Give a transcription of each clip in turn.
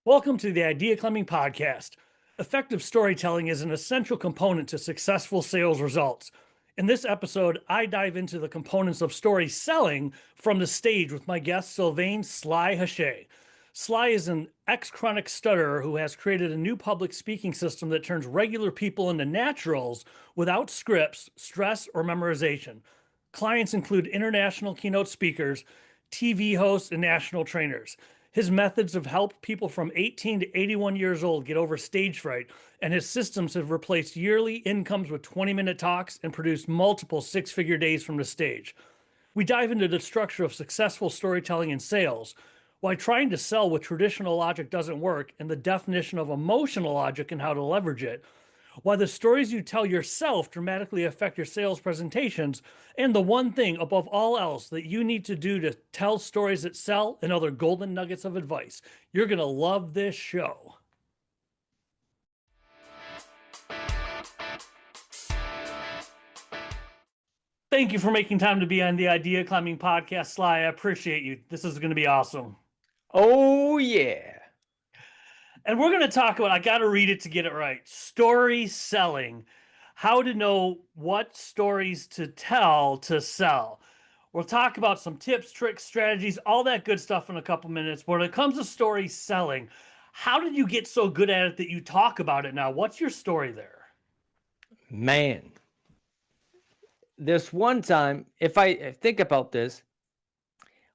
Welcome to the Idea Climbing Podcast. Effective storytelling is an essential component to successful sales results. In this episode, I dive into the components of story selling from the stage with my guest, Sylvain Haché. Sly is an ex-chronic stutterer who has created a new public speaking system that turns regular people into naturals without scripts, stress, or memorization. Clients include international keynote speakers, TV hosts, and national trainers. His methods have helped people from 18 to 81 years old get over stage fright, and his systems have replaced yearly incomes with 20-minute talks and produced multiple six-figure days from the stage. We dive into the structure of successful storytelling and sales, why trying to sell with traditional logic doesn't work, and the definition of emotional logic and how to leverage it, why the stories you tell yourself dramatically affect your sales presentations, and the one thing above all else that you need to do to tell stories that sell, and other golden nuggets of advice. You're going to love this show. Thank you for making time to be on the Idea Climbing Podcast, Sly. I appreciate you. This is going to be awesome. Oh, yeah. And we're going to talk about, I got to read it to get it right, story selling. How to know what stories to tell to sell. We'll talk about some tips, tricks, strategies, all that good stuff in a couple minutes. But when it comes to story selling, how did you get so good at it that you talk about it now? What's your story there? Man, this one time, if I think about this,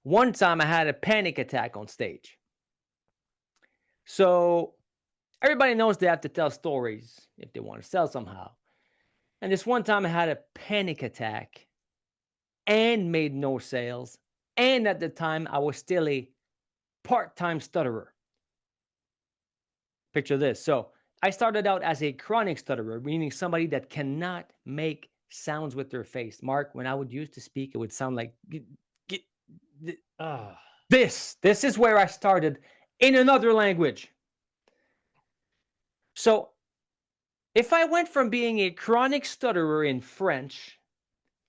one time I had a panic attack on stage. So everybody knows they have to tell stories if they want to sell somehow. And this one time I had a panic attack and made no sales. And at the time I was still a part-time stutterer. Picture this. So I started out as a chronic stutterer, meaning somebody that cannot make sounds with their face. Mark, when I would used to speak, it would sound like this. This is where I started in another language. So if I went from being a chronic stutterer in French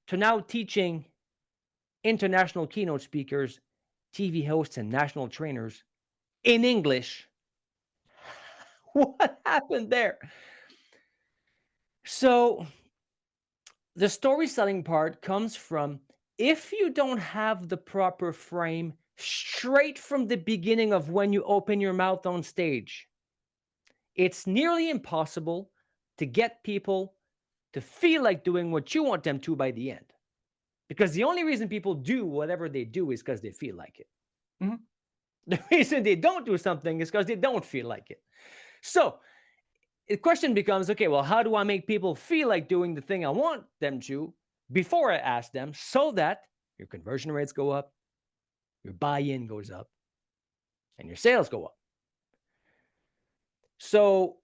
to now teaching international keynote speakers, TV hosts, and national trainers in English, what happened there? So the story selling part comes from, if you don't have the proper frame straight from the beginning of when you open your mouth on stage, it's nearly impossible to get people to feel like doing what you want them to by the end. Because the only reason people do whatever they do is because they feel like it. Mm-hmm. The reason they don't do something is because they don't feel like it. So the question becomes, okay, well, how do I make people feel like doing the thing I want them to before I ask them, so that your conversion rates go up, your buy-in goes up, and your sales go up? So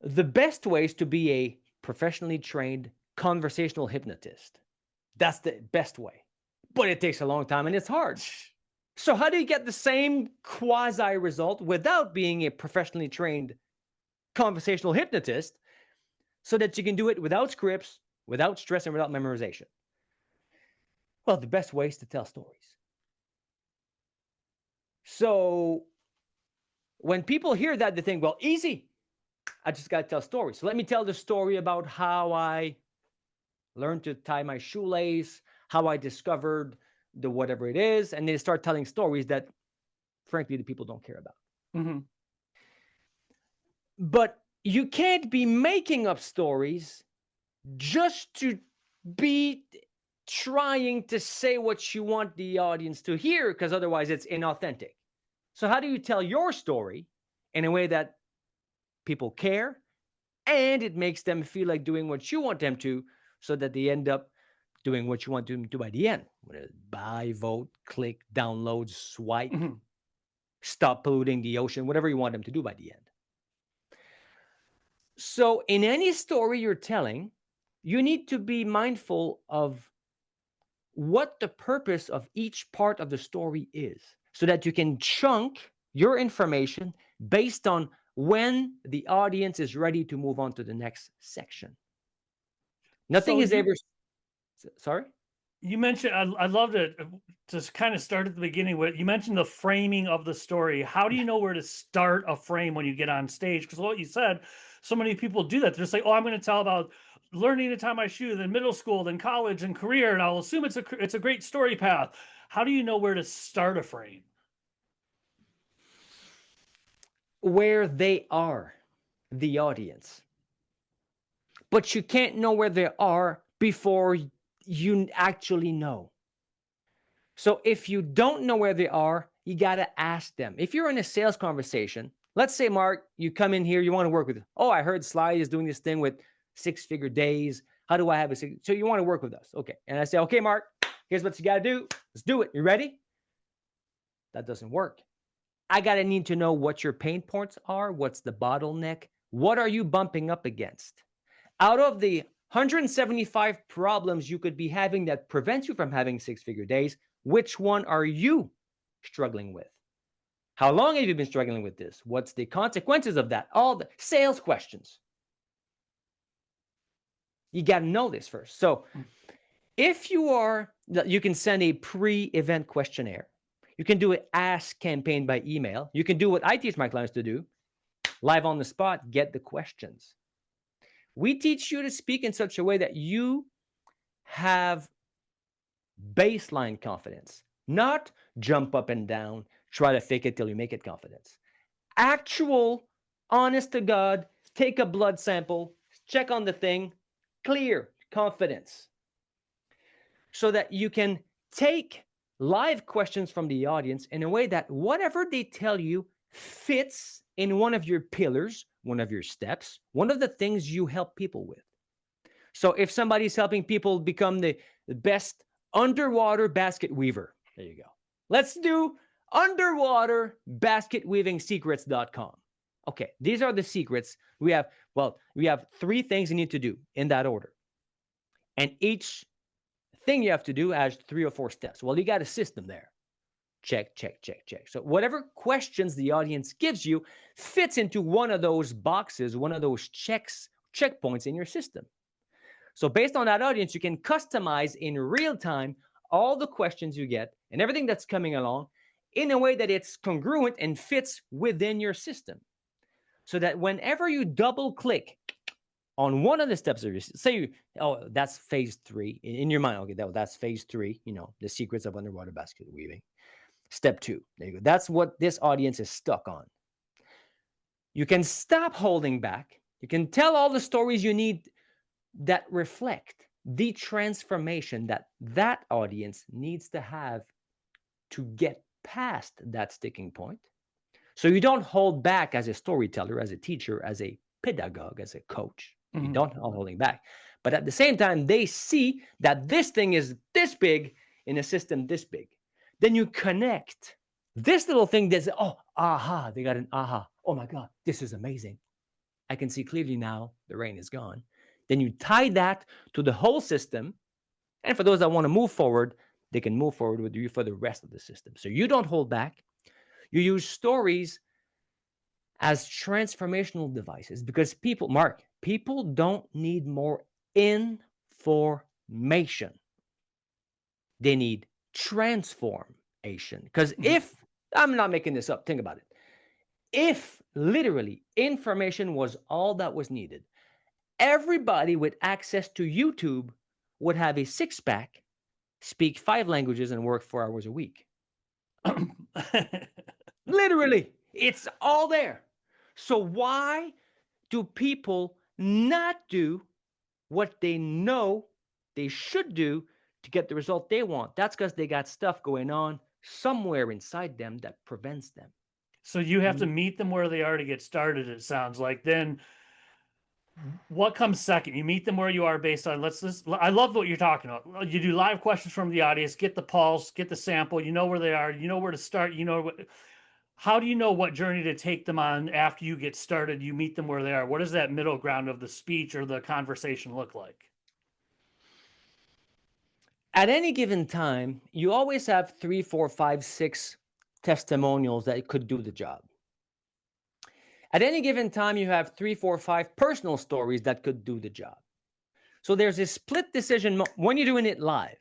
the best way is to be a professionally trained conversational hypnotist. That's the best way. But it takes a long time and it's hard. So how do you get the same quasi result without being a professionally trained conversational hypnotist, so that you can do it without scripts, without stress, and without memorization? Well, the best way is to tell stories. So when people hear that, they think, well, easy. I just got to tell stories. So let me tell the story about how I learned to tie my shoelace, how I discovered the whatever it is, and they start telling stories that, frankly, the people don't care about. Mm-hmm. But you can't be making up stories just to be trying to say what you want the audience to hear, because otherwise it's inauthentic. So how do you tell your story in a way that people care and it makes them feel like doing what you want them to, so that they end up doing what you want them to do by the end? Buy, vote, click, download, swipe, stop polluting the ocean, whatever you want them to do by the end. So in any story you're telling, you need to be mindful of what the purpose of each part of the story is, so that you can chunk your information based on when the audience is ready to move on to the next section. Nothing is ever... Sorry? You mentioned, I loved it. Just kind of start at the beginning with, you mentioned the framing of the story. How do you know where to start a frame when you get on stage? Because what you said, so many people do that. They're just like, oh, I'm going to tell about learning to tie my shoe, then middle school, then college and career, and I'll assume it's a great story path. How do you know where to start a frame? Where they are, the audience. But you can't know where they are before you actually know. So if you don't know where they are, you got to ask them. If you're in a sales conversation, let's say, Mark, you come in here, you want to work with, oh, I heard Sly is doing this thing with 6-figure days. How do I have a so you want to work with us? Okay. And I say, okay, Mark, here's what you got to do. Let's do it. You ready? That doesn't work. I got to need to know what your pain points are. What's the bottleneck? What are you bumping up against? Out of the 175 problems you could be having that prevents you from having 6-figure days, which one are you struggling with? How long have you been struggling with this? What's the consequences of that? All the sales questions. You got to know this first. So if you can send a pre-event questionnaire. You can do an ask campaign by email. You can do what I teach my clients to do, live on the spot, get the questions. We teach you to speak in such a way that you have baseline confidence, not jump up and down, try to fake it till you make it confidence. Actual, honest to God, take a blood sample, check on the thing, clear confidence. So that you can take live questions from the audience in a way that whatever they tell you fits in one of your pillars, one of your steps, one of the things you help people with. So if somebody's helping people become the best underwater basket weaver, there you go. Let's do underwater basket weaving secrets.com. Okay, these are the secrets. We have 3 things you need to do in that order. And each thing you have to do has 3 or 4 steps. Well, you got a system there. Check, check, check, check. So whatever questions the audience gives you fits into one of those boxes, one of those checkpoints in your system. So based on that audience, you can customize in real time all the questions you get and everything that's coming along in a way that it's congruent and fits within your system. So that whenever you double click on one of the steps of your, say, oh, that's phase 3 in your mind. Okay, that's phase 3, the secrets of underwater basket weaving. Step 2, there you go. That's what this audience is stuck on. You can stop holding back. You can tell all the stories you need that reflect the transformation that audience needs to have to get past that sticking point. So you don't hold back as a storyteller, as a teacher, as a pedagogue, as a coach. You don't holding back. But at the same time, they see that this thing is this big in a system this big. Then you connect this little thing that's, they got an aha. Oh my God, this is amazing. I can see clearly now the rain is gone. Then you tie that to the whole system. And for those that want to move forward, they can move forward with you for the rest of the system. So you don't hold back. You use stories as transformational devices because people don't need more information. They need transformation. Because if, I'm not making this up, think about it. If literally information was all that was needed, everybody with access to YouTube would have a 6-pack, speak 5 languages, and work 4 hours a week. Literally, it's all there. So why do people not do what they know they should do to get the result they want? That's because they got stuff going on somewhere inside them that prevents them. So you have to meet them where they are to get started, it sounds like. Then what comes second? You meet them where you are based on, I love what you're talking about. You do live questions from the audience, get the pulse, get the sample, you know where they are, you know where to start, how do you know what journey to take them on after you get started? You meet them where they are. What does that middle ground of the speech or the conversation look like? At any given time, you always have 3, 4, 5, 6 testimonials that could do the job. At any given time, you have 3, 4, 5 personal stories that could do the job. So there's a split decision when you're doing it live.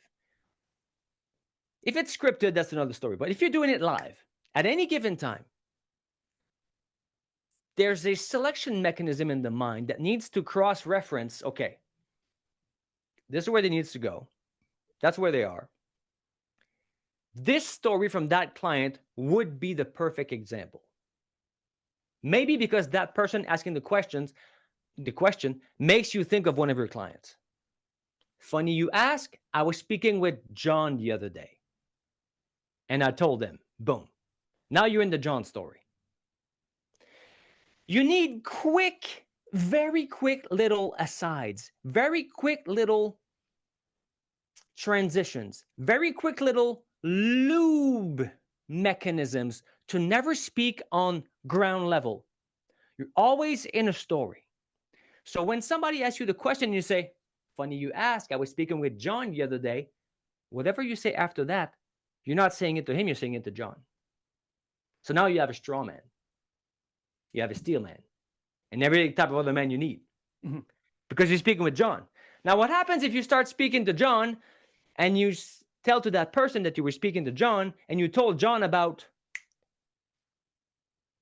If it's scripted, that's another story. But if you're doing it live at any given time, there's a selection mechanism in the mind that needs to cross-reference, okay, this is where it needs to go. That's where they are. This story from that client would be the perfect example. Maybe because that person asking the question makes you think of one of your clients. Funny you ask, I was speaking with John the other day. And I told him, boom. Now you're in the John story. You need very quick little asides, very quick little transitions, very quick little lube mechanisms to never speak on ground level. You're always in a story. So when somebody asks you the question, you say, funny you ask, I was speaking with John the other day. Whatever you say after that, you're not saying it to him, you're saying it to John. So now you have a straw man. You have a steel man. And every type of other man you need. Mm-hmm. Because you're speaking with John. Now, what happens if you start speaking to John and you tell to that person that you were speaking to John and you told John about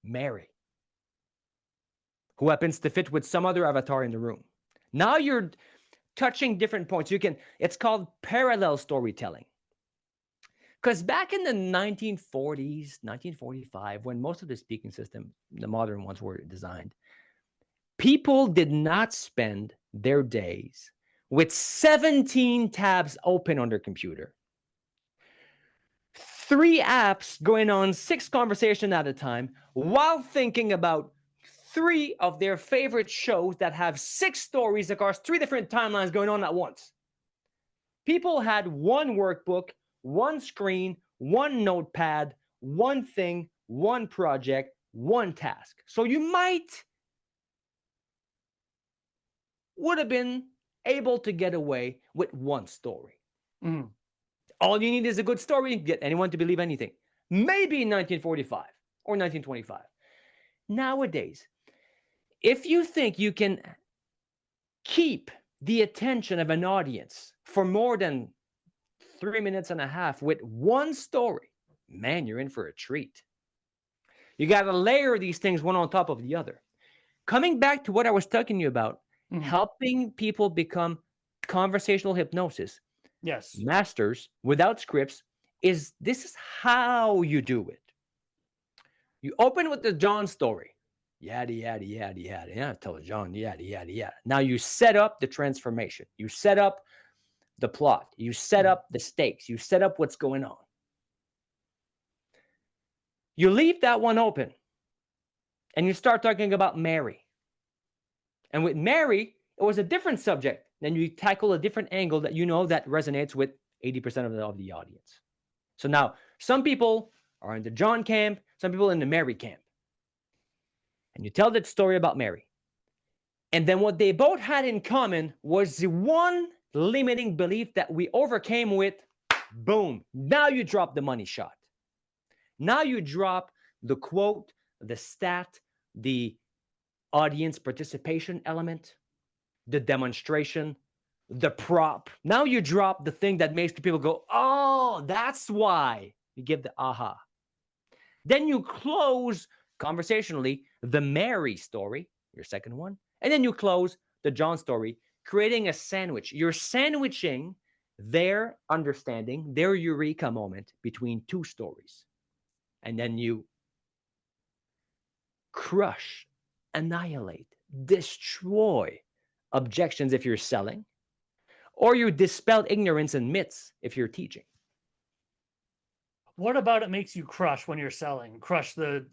Mary, who happens to fit with some other avatar in the room? Now you're touching different points. It's called parallel storytelling. Because back in the 1940s, 1945, when most of the speaking system, the modern ones, were designed, people did not spend their days with 17 tabs open on their computer, 3 apps going on 6 conversations at a time, while thinking about 3 of their favorite shows that have 6 stories across 3 different timelines going on at once. People had one workbook, one screen, one notepad, one thing, one project, one task. So you would have been able to get away with one story. Mm. All you need is a good story to get anyone to believe anything. Maybe in 1945 or 1925. Nowadays, if you think you can keep the attention of an audience for more than 3.5 minutes with one story, man, you're in for a treat. You got to layer these things one on top of the other. Coming back to what I was talking to you about, helping people become conversational hypnosis masters without scripts, this is how you do it. You open with the John story. Yada, yada, yada, yada. Yeah, I tell John, yada, yada, yada. Now you set up the transformation. You set up the plot. You set up the stakes. You set up what's going on. You leave that one open and you start talking about Mary. And with Mary, it was a different subject. Then you tackle a different angle that that resonates with 80% of the audience. So now some people are in the John camp, some people in the Mary camp. And you tell that story about Mary. And then what they both had in common was the one limiting belief that we overcame with, boom. Now you drop the money shot. Now you drop the quote, the stat, the audience participation element, the demonstration, the prop. Now you drop the thing that makes the people go, oh, that's why. You give the aha. Then you close conversationally the Mary story, your second one, and then you close the John story, creating a sandwich. You're sandwiching their understanding, their eureka moment between 2 stories. And then you crush, annihilate, destroy objections if you're selling, or you dispel ignorance and myths if you're teaching. What about it makes you crush when you're selling? Crush the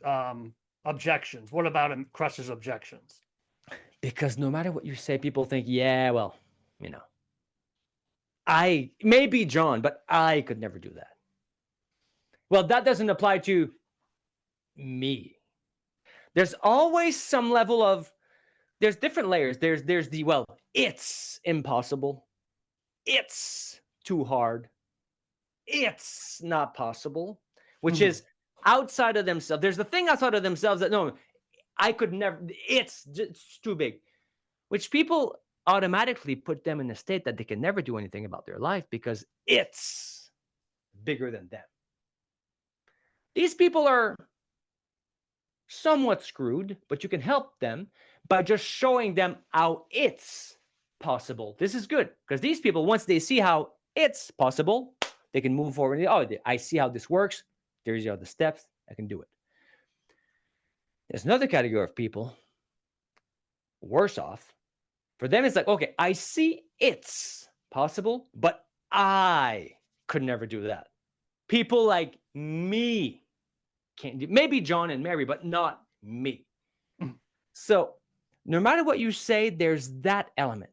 objections. What about it crushes objections? Because no matter what you say, people think, yeah, well, I may be John, but I could never do that. Well, that doesn't apply to me. There's always some level of, there's different layers. There's the, well, it's impossible. It's too hard. It's not possible, which is outside of themselves. There's the thing outside of themselves that, no, I could never, it's too big, which people automatically put them in a state that they can never do anything about their life because it's bigger than them. These people are somewhat screwed, but you can help them by just showing them how it's possible. This is good because these people, once they see how it's possible, they can move forward. Oh, I see how this works. There's the steps. I can do it. There's another category of people, worse off. For them, it's like, okay, I see it's possible, but I could never do that. People like me can't do, maybe John and Mary, but not me. So no matter what you say, there's that element.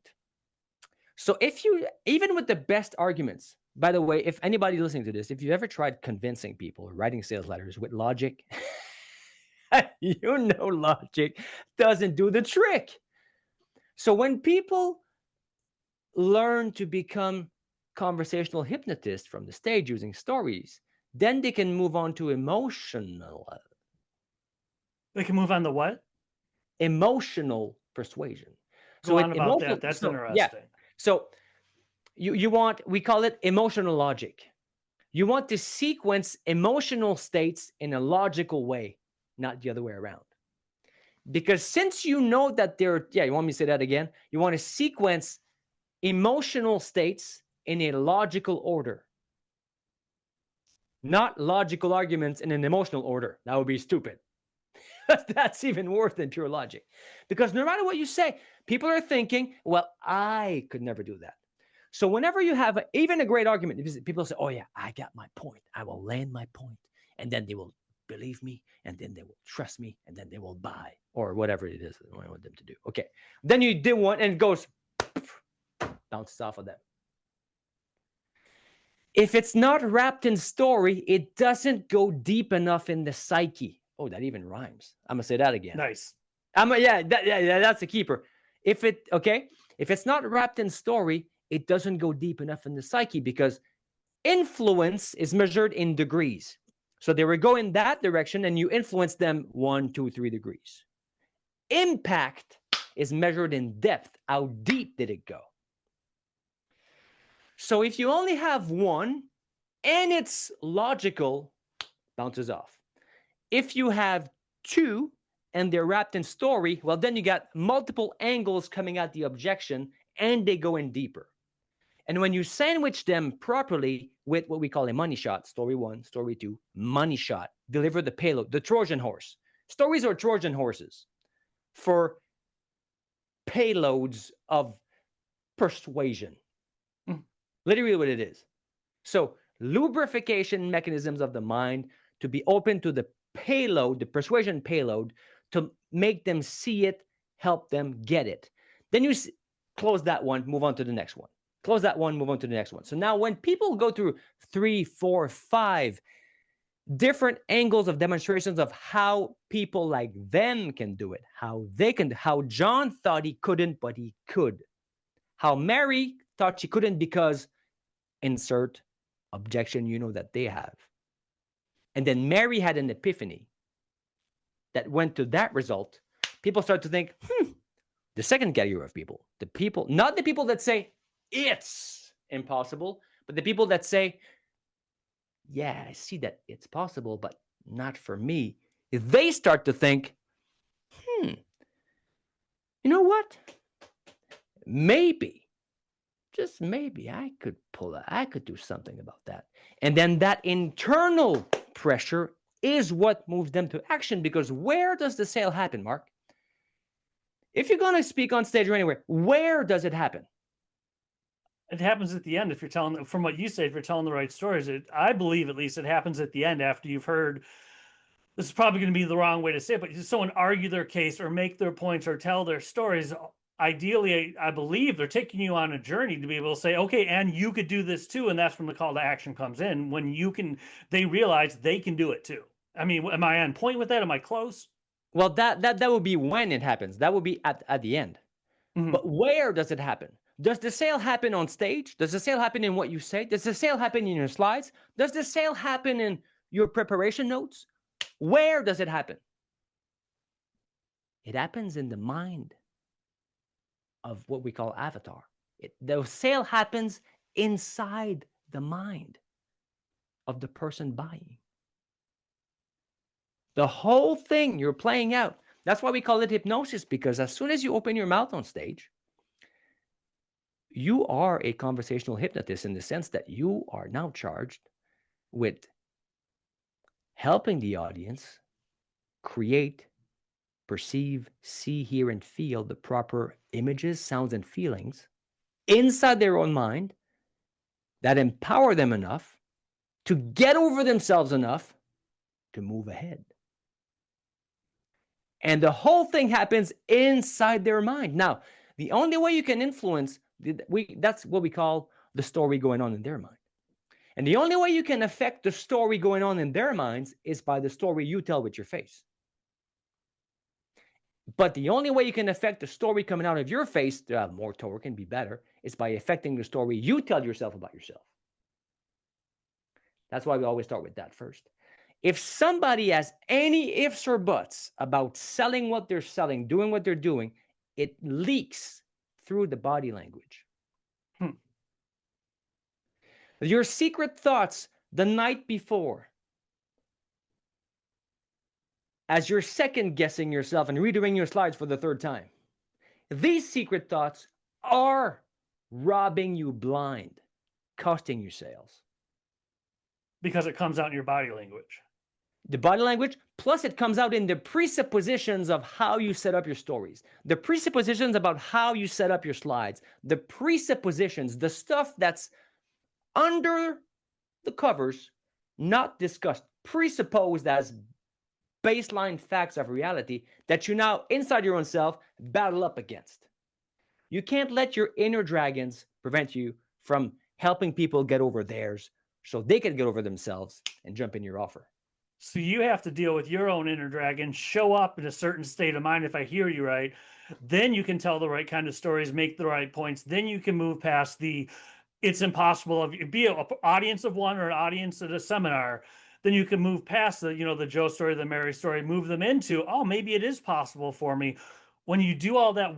So if you, even with the best arguments, by the way, if anybody listening to this, if you've ever tried convincing people or writing sales letters with logic, you know logic doesn't do the trick. So when people learn to become conversational hypnotists from the stage using stories, then they can move on to emotional. They can move on to what? Emotional persuasion. Go on about that. That's interesting. Yeah. So you want, we call it emotional logic. You want to sequence emotional states in a logical way, not the other way around. Because since you know that they're, you want me to say that again? You want to sequence emotional states in a logical order, not logical arguments in an emotional order. That would be stupid. That's even worse than pure logic. Because no matter what you say, people are thinking, well, I could never do that. So whenever you have even a great argument, people say, oh yeah, I got my point. I will land my point. And then they will believe me, and then they will trust me, and then they will buy, or whatever it is I want them to do. Okay. Then you do one, and it goes, bounces off of them. If it's not wrapped in story, it doesn't go deep enough in the psyche. Oh, that even rhymes. I'm going to say that again. Nice. That's the keeper. If it's not wrapped in story, it doesn't go deep enough in the psyche because influence is measured in degrees. So they will go in that direction and you influence them 1, 2, 3 degrees. Impact is measured in depth. How deep did it go? So if you only have one and it's logical, bounces off. If you have two and they're wrapped in story, well, then you got multiple angles coming at the objection and they go in deeper. And when you sandwich them properly with what we call a money shot, story 1, story 2, money shot, deliver the payload, the Trojan horse. Stories are Trojan horses for payloads of persuasion. Literally what it is. So lubrification mechanisms of the mind to be open to the payload, the persuasion payload, to make them see it, help them get it. Then you close that one, move on to the next one. Close that one, move on to the next one. So now when people go through 3, 4, 5 different angles of demonstrations of how people like them can do it, how John thought he couldn't, but he could. How Mary thought she couldn't because insert objection that they have. And then Mary had an epiphany that went to that result. People start to think, the second category of people, not the people that say it's impossible, but the people that say, yeah, I see that it's possible, but not for me. They start to think, you know what? Maybe, just maybe I could I could do something about that. And then that internal pressure is what moves them to action, because where does the sale happen, Mark? If you're going to speak on stage or anywhere, where does it happen? It happens at the end. If you're telling, from what you say, if you're telling the right stories, I believe at least it happens at the end after you've heard, this is probably going to be the wrong way to say it, but someone argue their case or make their points or tell their stories. Ideally, I believe they're taking you on a journey to be able to say, okay, and you could do this too. And that's when the call to action comes in, when they realize they can do it too. I mean, am I on point with that? Am I close? Well, that would be when it happens. That would be at the end. Mm-hmm. But where does it happen? Does the sale happen on stage? Does the sale happen in what you say? Does the sale happen in your slides? Does the sale happen in your preparation notes? Where does it happen? It happens in the mind of what we call avatar. The sale happens inside the mind. of the person buying. The whole thing you're playing out. That's why we call it hypnosis, because as soon as you open your mouth on stage, you are a conversational hypnotist in the sense that you are now charged with helping the audience create, perceive, see, hear, and feel the proper images, sounds, and feelings inside their own mind that empower them enough to get over themselves enough to move ahead. And the whole thing happens inside their mind. Now, the only way you can influence, that's what we call the story going on in their mind. And the only way you can affect the story going on in their minds is by the story you tell with your face. But the only way you can affect the story coming out of your face to have more torque and be better is by affecting the story you tell yourself about yourself. That's why we always start with that first. If somebody has any ifs or buts about selling what they're selling, doing what they're doing, it leaks through the body language. Your secret thoughts the night before, as you're second guessing yourself and redoing your slides for the third time, these secret thoughts are robbing you blind, costing you sales. Because it comes out in your body language. The body language, plus it comes out in the presuppositions of how you set up your stories, the presuppositions about how you set up your slides, the presuppositions, the stuff that's under the covers, not discussed, presupposed as baseline facts of reality that you now, inside your own self, battle up against. You can't let your inner dragons prevent you from helping people get over theirs so they can get over themselves and jump in your offer. So you have to deal with your own inner dragon, show up in a certain state of mind, if I hear you right. Then you can tell the right kind of stories, make the right points. Then you can move past the it's impossible of be an audience of one or an audience at a seminar. Then you can move past the, the Joe story, the Mary story, move them into, oh, maybe it is possible for me. When you do all that,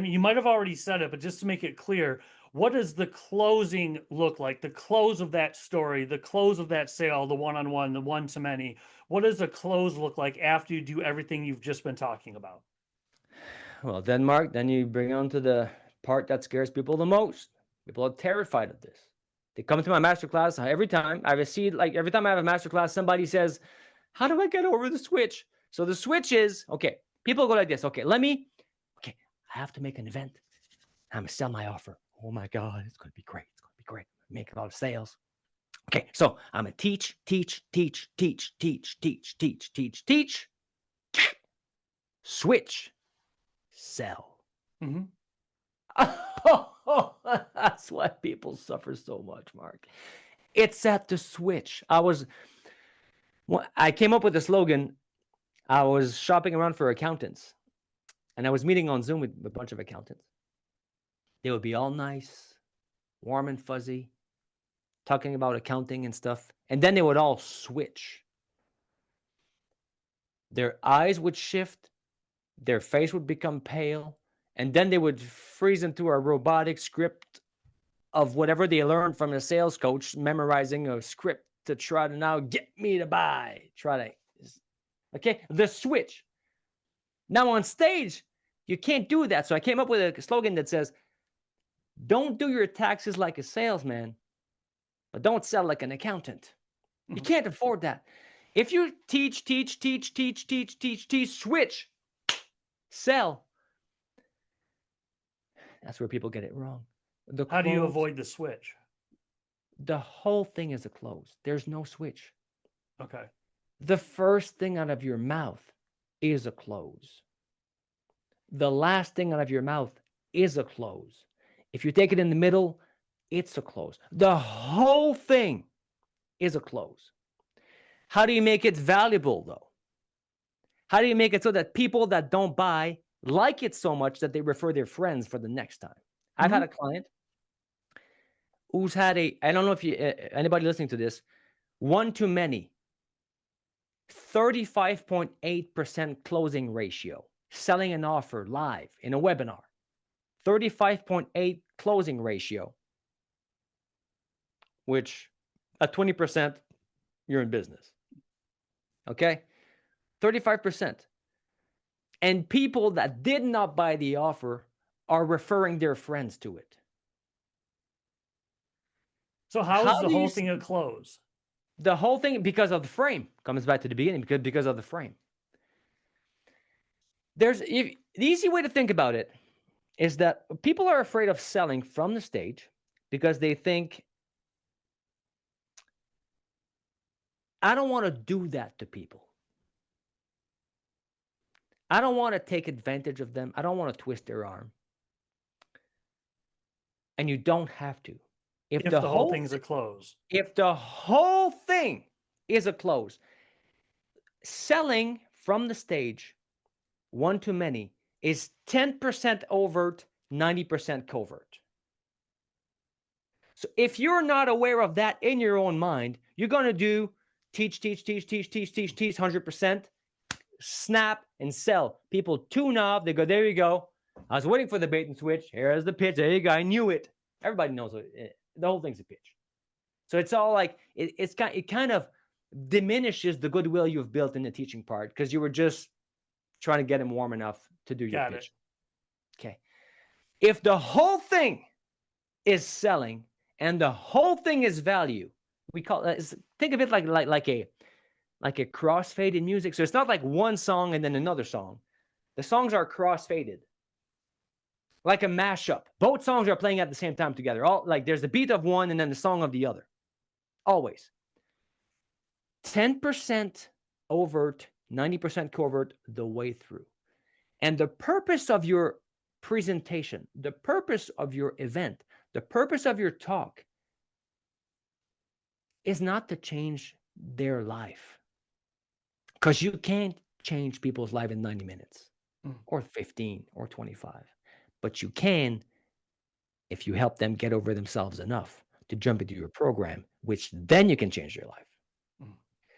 you might have already said it, but just to make it clear, what does the closing look like? The close of that story, the close of that sale, the one-on-one, the one-to-many. What does the close look like after you do everything you've just been talking about? Well, then, Mark, then you bring on to the part that scares people the most. People are terrified of this. They come to my masterclass every time. Every time I have a masterclass, somebody says, how do I get over the switch? So the switch is, okay, people go like this. Okay, I have to make an event. I'm going to sell my offer. Oh my God, it's going to be great. It's going to be great. Make a lot of sales. Okay, so I'm going to teach. Switch. Sell. Mm-hmm. That's why people suffer so much, Mark. It's at the switch. I came up with a slogan. I was shopping around for accountants, and I was meeting on Zoom with a bunch of accountants. They would be all nice, warm and fuzzy, talking about accounting and stuff. And then they would all switch. Their eyes would shift. Their face would become pale. And then they would freeze into a robotic script of whatever they learned from a sales coach, memorizing a script to try to now get me to buy. Okay, the switch. Now on stage, you can't do that. So I came up with a slogan that says, don't do your taxes like a salesman, but don't sell like an accountant. You can't afford that. If you teach, switch, sell, that's where people get it wrong. How do you avoid the switch? The whole thing is a close. There's no switch. Okay. The first thing out of your mouth is a close. The last thing out of your mouth is a close. If you take it in the middle, it's a close. The whole thing is a close. How do you make it valuable, though? How do you make it so that people that don't buy like it so much that they refer their friends for the next time? I've had a client who's had I don't know if anybody listening to this, one to many, 35.8% closing ratio, selling an offer live in a webinar, 35.8 closing ratio, which at 20%, you're in business. Okay? 35%. And people that did not buy the offer are referring their friends to it. So how is the whole thing a close? The whole thing, because of the frame, comes back to the beginning, because of the frame. The easy way to think about it is that people are afraid of selling from the stage because they think, I don't want to do that to people. I don't want to take advantage of them. I don't want to twist their arm. And you don't have to. If the whole thing's a close. If the whole thing is a close, selling from the stage, one to many, is 10% overt, 90% covert. So if you're not aware of that in your own mind, you're going to do teach, 100%, snap, and sell. People tune off. They go, there you go. I was waiting for the bait and switch. Here's the pitch. There you go. I knew it. Everybody knows it. The whole thing's a pitch. So it's all like, it kind of diminishes the goodwill you've built in the teaching part because you were just trying to get him warm enough to do your pitch. Okay. If the whole thing is selling and the whole thing is value, we call it, think of it like a crossfade in music. So it's not like one song and then another song. The songs are crossfaded, like a mashup. Both songs are playing at the same time together. All like there's the beat of one and then the song of the other. Always. 10% overt, 90% covert the way through. And the purpose of your presentation, the purpose of your event, the purpose of your talk is not to change their life. Because you can't change people's life in 90 minutes or 15 or 25. But you can if you help them get over themselves enough to jump into your program, which then you can change their life.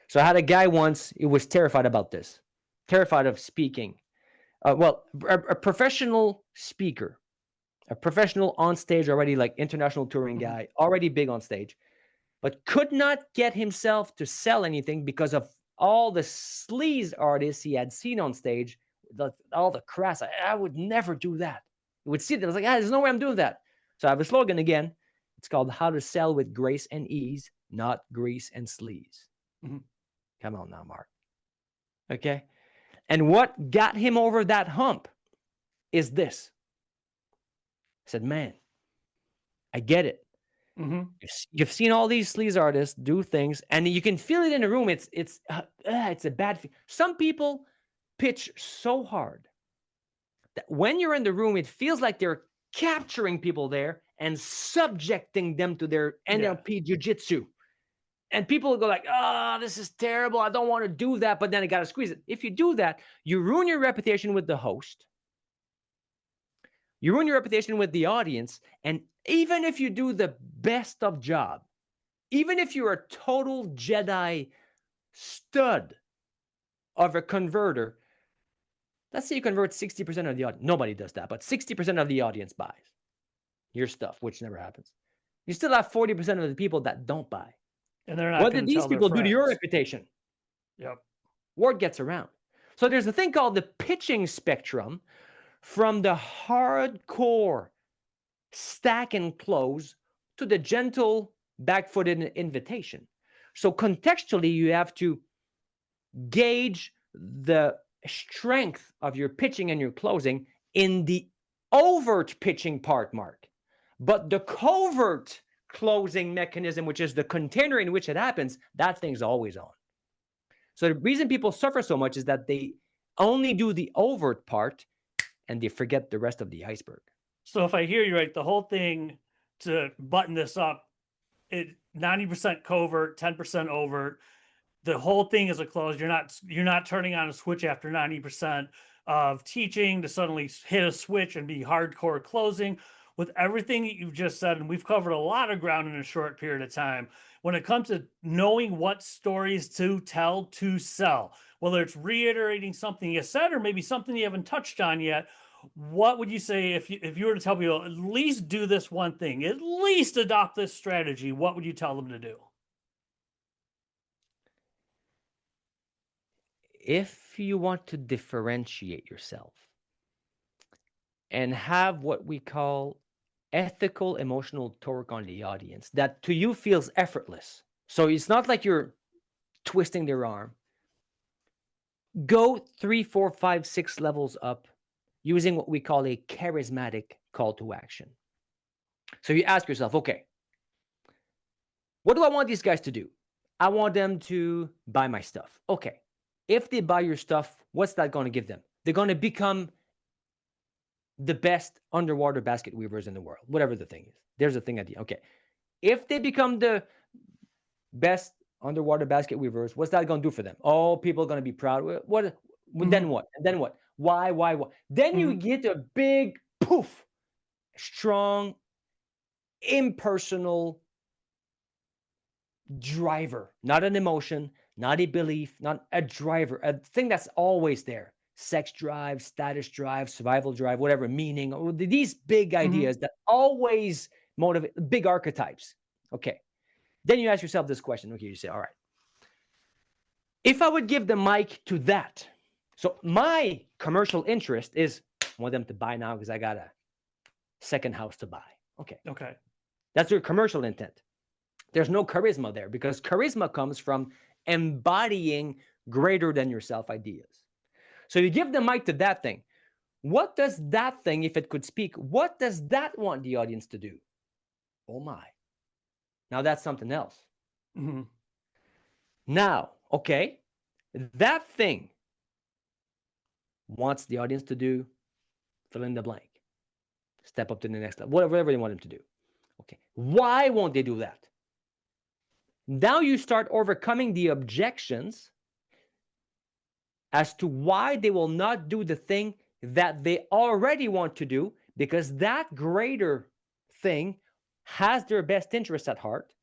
So I had a guy once who was terrified about this, terrified of speaking. A professional speaker, a professional on stage already, like international touring guy, already big on stage, but could not get himself to sell anything because of all the sleaze artists he had seen on stage, all the crass. I would never do that. He would see that. I was like, there's no way I'm doing that. So I have a slogan again. It's called How to Sell with Grace and Ease, not Grease and Sleaze. Come on now, Mark. Okay? And what got him over that hump is this. I said, man, I get it. You've seen all these sleaze artists do things, and you can feel it in the room. It's a bad feel. Some people pitch so hard that when you're in the room, it feels like they're capturing people there and subjecting them to their NLP jiu-jitsu. And people will go like, this is terrible. I don't want to do that, but then I got to squeeze it. If you do that, you ruin your reputation with the host. You ruin your reputation with the audience. And even if you do the best of job, even if you're a total Jedi stud of a converter, let's say you convert 60% of the audience. Nobody does that, but 60% of the audience buys your stuff, which never happens. You still have 40% of the people that don't buy. And they're not. What did these people do to your reputation? Yep. Word gets around. So there's a thing called the pitching spectrum from the hardcore stack and close to the gentle back-footed invitation. So contextually, you have to gauge the strength of your pitching and your closing in the overt pitching part, Mark. But the covert closing mechanism, which is the container in which it happens, that thing's always on. So the reason people suffer so much is that they only do the overt part and they forget the rest of the iceberg. So if I hear you right, the whole thing, to button this up, 90% covert, 10% overt. The whole thing is a close. You're not turning on a switch after 90% of teaching to suddenly hit a switch and be hardcore closing. With everything that you've just said, and we've covered a lot of ground in a short period of time, when it comes to knowing what stories to tell to sell, whether it's reiterating something you said or maybe something you haven't touched on yet, what would you say if you were to tell people, at least do this one thing, at least adopt this strategy, what would you tell them to do? if you want to differentiate yourself and have what we call ethical emotional torque on the audience that to you feels effortless, so it's not like you're twisting their arm, go 3, 4, 5, 6 levels up using what we call a charismatic call to action. So you ask yourself, okay, what do I want these guys to do? I want them to buy my stuff. Okay. If they buy your stuff, what's that going to give them? They're going to become the best underwater basket weavers in the world, whatever the thing is. There's a thing at the end. Okay. If they become the best underwater basket weavers, what's that going to do for them? Oh, people are going to be proud. What? Then what? And then what? Why? Then you get a big poof, strong, impersonal driver, not an emotion, not a belief, not a driver, a thing that's always there. Sex drive, status drive, survival drive, whatever, meaning, these big ideas that always motivate, big archetypes. Okay. Then you ask yourself this question. Okay, you say, all right, if I would give the mic to that, so my commercial interest is, I want them to buy now because I got a second house to buy. Okay. That's your commercial intent. There's no charisma there because charisma comes from embodying greater than yourself ideas. So you give the mic to that thing. What does that thing, if it could speak, what does that want the audience to do? Oh my. Now that's something else. Now, okay, that thing wants the audience to do fill in the blank. Step up to the next level, whatever they want them to do. Okay. Why won't they do that? Now you start overcoming the objections as to why they will not do the thing that they already want to do, because that greater thing has their best interest at heart.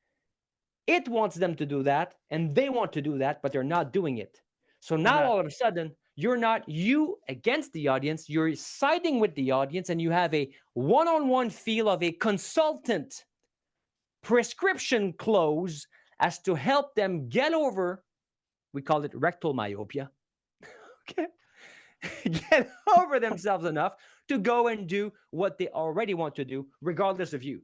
It wants them to do that, and they want to do that, but they're not doing it. So now all of a sudden, you're not you against the audience, you're siding with the audience, and you have a one-on-one feel of a consultant prescription close as to help them get over, we call it rectal myopia, okay? Get over themselves enough to go and do what they already want to do, regardless of you.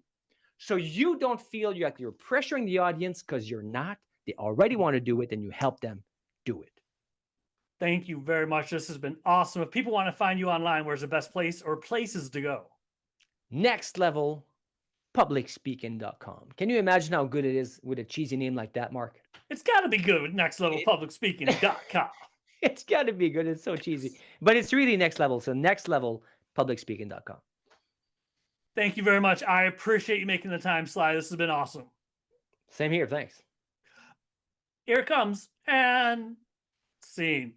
So you don't feel like you're pressuring the audience, because you're not. They already want to do it, and you help them do it. Thank you very much. This has been awesome. If people want to find you online, where's the best place or places to go? Next level publicspeaking.com. Can you imagine how good it is with a cheesy name like that, Mark? It's got to be good with nextlevelpublicspeaking.com. It's got to be good. It's so cheesy, but it's really next level. So nextlevelpublicspeaking.com. Thank you very much. I appreciate you making the time, Sly. This has been awesome. Same here. Thanks. Here it comes, and scene.